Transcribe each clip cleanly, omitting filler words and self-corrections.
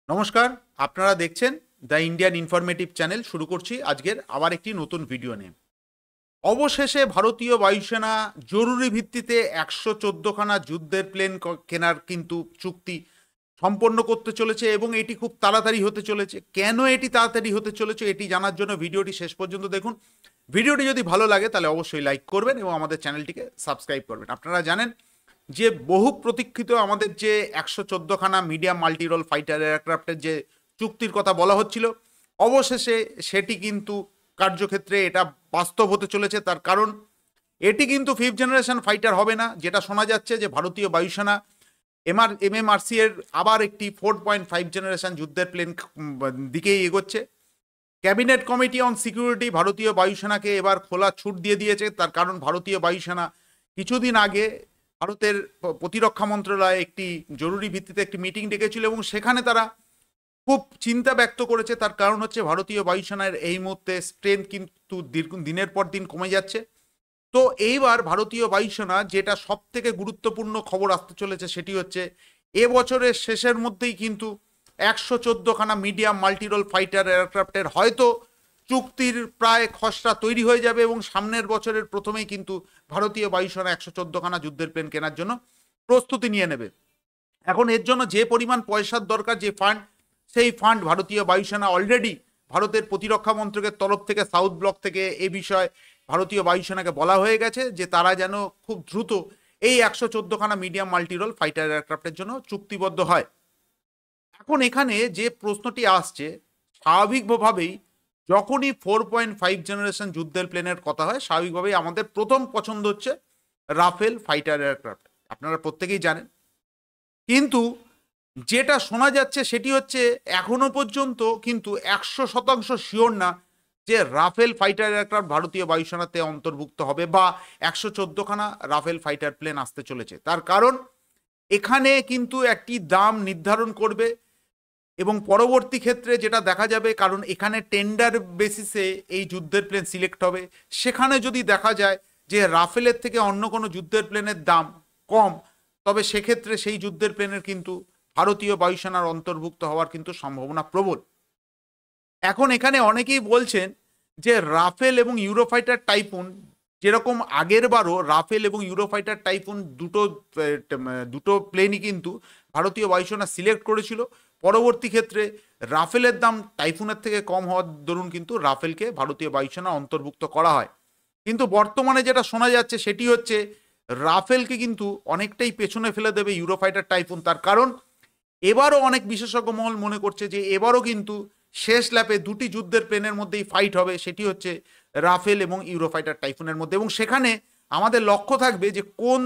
নমস্কার, আপনারা দেখছেন দ্য ইন্ডিয়ান ইনফরমেটিভ চ্যানেল। শুরু করছি আজকের আবার একটি নতুন ভিডিও নিয়ে। অবশেষে ভারতীয় বায়ুসেনা জরুরি ভিত্তিতে ১১৪খানা যুদ্ধের প্লেন কেনার কিন্তু চুক্তি সম্পন্ন করতে চলেছে এবং এটি খুব তাড়াতাড়ি হতে চলেছে। কেন এটি তাড়াতাড়ি হতে চলেছে এটি জানার জন্য ভিডিওটি শেষ পর্যন্ত দেখুন। ভিডিওটি যদি ভালো লাগে তাহলে অবশ্যই লাইক করবেন এবং আমাদের চ্যানেলটিকে সাবস্ক্রাইব করবেন। আপনারা জানেন যে বহু প্রতীক্ষিত আমাদের যে ১১৪খানা মিডিয়াম মাল্টিরোল ফাইটার এয়ারক্রাফটের যে চুক্তির কথা বলা হচ্ছিল, অবশেষে সেটি কিন্তু কার্যক্ষেত্রে এটা বাস্তব হতে চলেছে। তার কারণ এটি কিন্তু ফিফথ জেনারেশন ফাইটার হবে না, যেটা শোনা যাচ্ছে যে ভারতীয় বায়ুসেনা এমএমআরসি এর আবার একটি 4.5 জেনারেশন যুদ্ধের প্লেন দিকেই এগোচ্ছে। ক্যাবিনেট কমিটি অন সিকিউরিটি ভারতীয় বায়ুসেনাকে এবার খোলা ছুট দিয়ে দিয়েছে। তার কারণ ভারতীয় বায়ুসেনা কিছুদিন আগে ভারতের প্রতিরক্ষা মন্ত্রণালয়ে একটি জরুরি ভিত্তিতে একটি মিটিং ডেকেছিল এবং সেখানে তারা খুব চিন্তা ব্যক্ত করেছে। তার কারণ হচ্ছে ভারতীয় বায়ুসেনার এই মুহূর্তে স্ট্রেংথ কিন্তু দিনের পর দিন কমে যাচ্ছে। তো এইবার ভারতীয় বায়ুসেনা যেটা সব থেকে গুরুত্বপূর্ণ খবর আসতে চলেছে সেটি হচ্ছে এবছরের শেষের মধ্যেই কিন্তু ১১৪খানা মিডিয়াম মাল্টিরোল ফাইটার এয়ারক্রাফটের হয়তো চুক্তির প্রায় খসড়া তৈরি হয়ে যাবে এবং সামনের বছরের প্রথমেই কিন্তু ভারতীয় বায়ুসেনা ১১৪খানা যুদ্ধের প্লেন কেনার জন্য প্রস্তুতি নিয়ে নেবে। এখন এর জন্য যে পরিমাণ পয়সার দরকার, যে ফান্ড, সেই ফান্ড ভারতীয় বায়ুসেনা অলরেডি ভারতের প্রতিরক্ষা মন্ত্রকের তরফ থেকে সাউথ ব্লক থেকে এ বিষয়ে ভারতীয় বায়ুসেনাকে বলা হয়ে গেছে যে তারা যেন খুব দ্রুত এই ১১৪খানা মিডিয়াম মাল্টিরোল ফাইটার এয়ারক্রাফটের জন্য চুক্তিবদ্ধ হয়। এখন এখানে যে প্রশ্নটি আসছে, স্বাভাবিকভাবেই যখনই 4.5 জেনারেশন যুদ্ধের প্লেনের কথা হয় স্বাভাবিকভাবেই আমাদের প্রথম পছন্দ হচ্ছে রাফেল ফাইটার এয়ারক্রাফট। আপনারা প্রত্যেকেই জানেন, কিন্তু যেটা শোনা যাচ্ছে সেটি হচ্ছে এখনো পর্যন্ত কিন্তু ১০০% শিওর না যে রাফেল ফাইটার এয়ারক্রাফট ভারতীয় বায়ুসেনাতে অন্তর্ভুক্ত হবে বা ১১৪খানা রাফেল ফাইটার প্লেন আসতে চলেছে। তার কারণ এখানে কিন্তু একটি দাম নির্ধারণ করবে এবং পরবর্তী ক্ষেত্রে যেটা দেখা যাবে, কারণ এখানে টেন্ডার বেসিসে এই যুদ্ধের প্লেন সিলেক্ট হবে, সেখানে যদি দেখা যায় যে রাফেলের থেকে অন্য কোনো যুদ্ধের প্লেনের দাম কম, তবে সেক্ষেত্রে সেই যুদ্ধের প্লেনের কিন্তু ভারতীয় বায়ুসেনার অন্তর্ভুক্ত হওয়ার কিন্তু সম্ভাবনা প্রবল। এখন এখানে অনেকেই বলছেন যে রাফেল এবং ইউরোফাইটার টাইফুন, যেরকম আগের বারও রাফেল এবং ইউরোফাইটার টাইফুন দুটো প্লেনই কিন্তু ভারতীয় বায়ুসেনা সিলেক্ট করেছিল, পরবর্তী ক্ষেত্রে রাফেলের দাম টাইফুনের থেকে কম হওয়ার দরুন কিন্তু রাফেলকে ভারতীয় বায়ুসেনা অন্তর্ভুক্ত করা হয়। কিন্তু বর্তমানে যেটা শোনা যাচ্ছে সেটি হচ্ছে রাফেলকে কিন্তু অনেকটাই পেছনে ফেলে দেবে ইউরোফাইটার টাইফুন। তার কারণ এবারও অনেক বিশেষজ্ঞ মহল মনে করছে যে এবারও কিন্তু শেষ ল্যাপে দুটি যুদ্ধের প্লেনের মধ্যেই ফাইট হবে, সেটি হচ্ছে রাফেল এবং ইউরোফাইটার টাইফুনের মধ্যে, এবং সেখানে আমাদের লক্ষ্য থাকবে যে কোন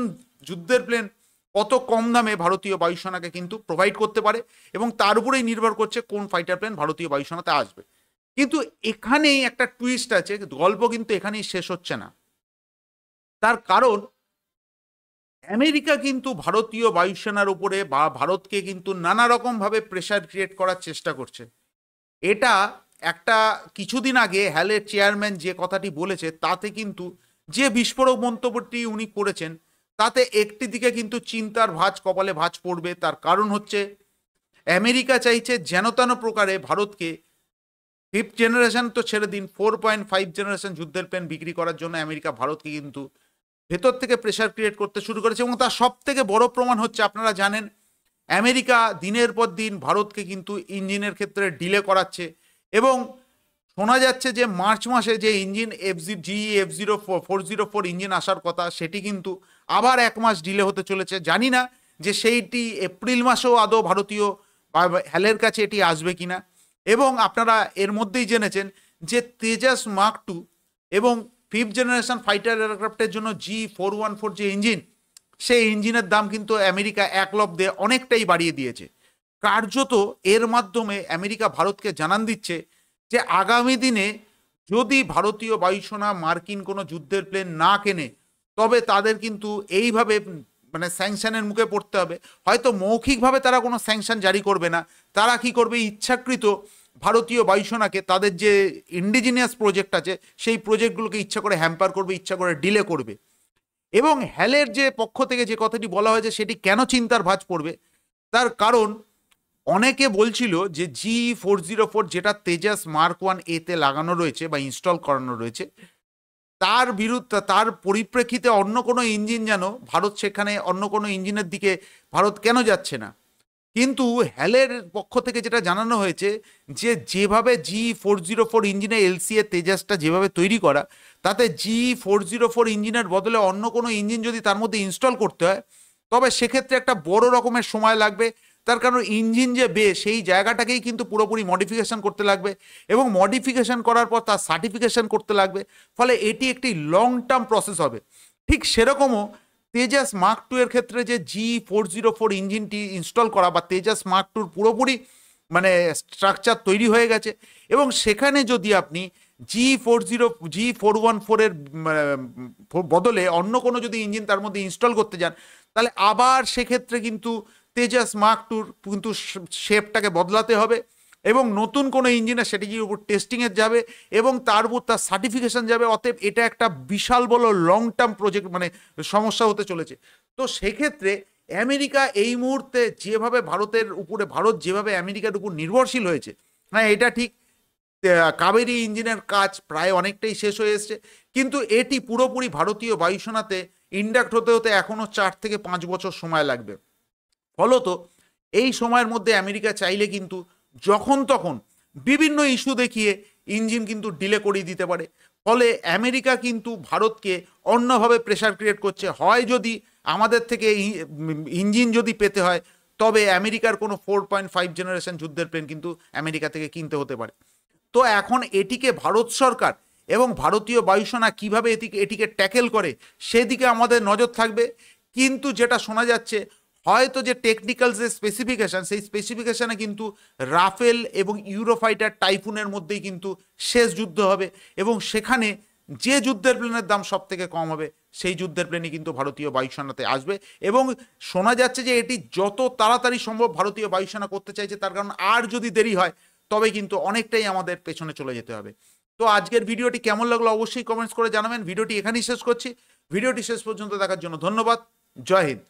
যুদ্ধের প্লেন কত কম দামে ভারতীয় বায়ুসেনাকে কিন্তু প্রোভাইড করতে পারে এবং তার উপরেই নির্ভর করছে কোন ফাইটার প্লেন ভারতীয় বায়ুসেনাতে আসবে। কিন্তু এখানেই একটা টুইস্ট আছে, গল্প কিন্তু এখানেই শেষ হচ্ছে না। তার কারণ আমেরিকা কিন্তু ভারতীয় বায়ুসেনার উপরে বা ভারতকে কিন্তু নানা রকমভাবে প্রেশার ক্রিয়েট করার চেষ্টা করছে। এটা একটা কিছুদিন আগে হ্যালের চেয়ারম্যান যে কথাটি বলেছে তাতে কিন্তু যে বিস্ফোরক মন্তব্যটি উনি করেছেন তাতে একটি দিকে কিন্তু চিন্তার ভাঁজ, কপালে ভাঁজ পড়বে। তার কারণ হচ্ছে আমেরিকা চাইছে যেন তেন প্রকারে ভারতকে ফিফথ জেনারেশন তো ছেড়ে দিন, 4.5 জেনারেশন যুদ্ধের প্লেন বিক্রি করার জন্য আমেরিকা ভারতকে কিন্তু ভেতর থেকে প্রেশার ক্রিয়েট করতে শুরু করেছে। এবং তার সব থেকে বড় প্রমাণ হচ্ছে, আপনারা জানেন আমেরিকা দিনের পর দিন ভারতকে কিন্তু ইঞ্জিনের ক্ষেত্রে ডিলে করাচ্ছে এবং শোনা যাচ্ছে যে মার্চ মাসে যে ইঞ্জিন GE F04 ইঞ্জিন আসার কথা সেটি কিন্তু আবার 1 মাস ডিলে হতে চলেছে। জানি না যে সেইটি এপ্রিল মাসেও আদৌ ভারতীয় হ্যালের কাছে এটি আসবে কিনা। এবং আপনারা এর মধ্যেই জেনেছেন যে তেজাস মার্ক 2 এবং ফিফথ জেনারেশন ফাইটার এয়ারক্রাফটের জন্য G414 যে ইঞ্জিন, সেই ইঞ্জিনের দাম কিন্তু আমেরিকা এক লব্ধে অনেকটাই বাড়িয়ে দিয়েছে। কার্যত এর মাধ্যমে আমেরিকা ভারতকে জানান দিচ্ছে যে আগামী দিনে যদি ভারতীয় বায়ুসেনা মার্কিন কোনো যুদ্ধের প্লেন না কেনে তবে তাদের কিন্তু এইভাবে মানে স্যাংশনের মুখে পড়তে হবে। হয়তো মৌখিকভাবে তারা কোনো স্যাংশন জারি করবে না, তারা কি করবে, ইচ্ছাকৃত ভারতীয় বায়ুসেনাকে তাদের যে ইন্ডিজিনিয়াস প্রজেক্ট আছে সেই প্রজেক্টগুলোকে ইচ্ছা করে হ্যাম্পার করবে, ইচ্ছা করে ডিলে করবে। এবং হ্যালের যে পক্ষ থেকে যে কথাটি বলা হয়েছে সেটি কেন চিন্তার ভাঁজ পড়বে, তার কারণ অনেকে বলছিল যে G404 যেটা তেজাস মার্ক 1 এতে লাগানো রয়েছে বা ইনস্টল করানো রয়েছে, তার বিরুদ্ধে তার পরিপ্রেক্ষিতে অন্য কোনো ইঞ্জিন যেন ভারত, সেখানে অন্য কোনো ইঞ্জিনের দিকে ভারত কেন যাচ্ছে না। কিন্তু হ্যালের পক্ষ থেকে যেটা জানানো হয়েছে যে যেভাবে G404 ইঞ্জিনে এলসিএ তেজাসটা যেভাবে তৈরি করা, তাতে G404 ইঞ্জিনের বদলে অন্য কোনো ইঞ্জিন যদি তার মধ্যে ইনস্টল করতে হয়, তবে সেক্ষেত্রে একটা বড় রকমের সময় লাগবে। তার কারণ ইঞ্জিন যে বেস, সেই জায়গাটাকেই কিন্তু পুরোপুরি মডিফিকেশন করতে লাগবে, এবং মডিফিকেশন করার পর তার সার্টিফিকেশন করতে লাগবে। ফলে এটি একটি লং টার্ম প্রসেস হবে। ঠিক সেরকমও তেজাস মার্ক 2 এর ক্ষেত্রে যে G404 ইঞ্জিনটি ইনস্টল করা বা তেজাস মার্ক 2 পুরোপুরি মানে স্ট্রাকচার তৈরি হয়ে গেছে, এবং সেখানে যদি আপনি G414 এর বদলে অন্য কোনো যদি ইঞ্জিন তার মধ্যে ইনস্টল করতে যান, তাহলে আবার সেক্ষেত্রে কিন্তু তেজাস মার্ক 2 কিন্তু শেপটাকে বদলাতে হবে, এবং নতুন কোনো ইঞ্জিনে সেটির উপর টেস্টিংয়ে যাবে, এবং তার উপর তার সার্টিফিকেশন যাবে। অতএব এটা একটা বিশাল বড় লং টার্ম প্রজেক্ট, মানে সমস্যা হতে চলেছে। তো সেক্ষেত্রে আমেরিকা এই মুহূর্তে যেভাবে ভারত যেভাবে আমেরিকার উপর নির্ভরশীল হয়েছে, হ্যাঁ এটা ঠিক, কাবেরী ইঞ্জিনের কাজ প্রায় অনেকটাই শেষ হয়ে এসছে, কিন্তু এটি পুরোপুরি ভারতীয় বায়ুসেনাতে ইন্ডাক্ট হতে হতে এখনও 4 থেকে 5 বছর সময় লাগবে। ফলত এই সময়ের মধ্যে আমেরিকা চাইলে কিন্তু যখন তখন বিভিন্ন ইস্যু দেখিয়ে ইঞ্জিন কিন্তু ডিলে করিয়ে দিতে পারে। ফলে আমেরিকা কিন্তু ভারতকে অন্যভাবে প্রেশার ক্রিয়েট করছে। হয় যদি আমাদের থেকে ইঞ্জিন যদি পেতে হয়, তবে আমেরিকার কোনো 4.5 জেনারেশন যুদ্ধের প্লেন কিন্তু আমেরিকা থেকে কিনতে হতে পারে। তো এখন এটিকে ভারত সরকার এবং ভারতীয় বায়ুসেনা কীভাবে এটিকে ট্যাকেল করে সেদিকে আমাদের নজর থাকবে। কিন্তু যেটা শোনা যাচ্ছে, হয়তো যে টেকনিক্যাল যে স্পেসিফিকেশান, সেই স্পেসিফিকেশানে কিন্তু রাফেল এবং ইউরোফাইটার টাইফুনের মধ্যেই কিন্তু শেষ যুদ্ধ হবে, এবং সেখানে যে যুদ্ধের প্লেনের দাম সব থেকে কম হবে সেই যুদ্ধের প্লেনই কিন্তু ভারতীয় বায়ুসেনাতে আসবে। এবং শোনা যাচ্ছে যে এটি যত তাড়াতাড়ি সম্ভব ভারতীয় বায়ুসেনা করতে চাইছে, তার কারণ আর যদি দেরি হয় তবে কিন্তু অনেকটাই আমাদের পেছনে চলে যেতে হবে। তো আজকের ভিডিওটি কেমন লাগলো অবশ্যই কমেন্টস করে জানাবেন। ভিডিওটি এখানেই শেষ করছি। ভিডিওটি শেষ পর্যন্ত দেখার জন্য ধন্যবাদ। জয় হিন্দ।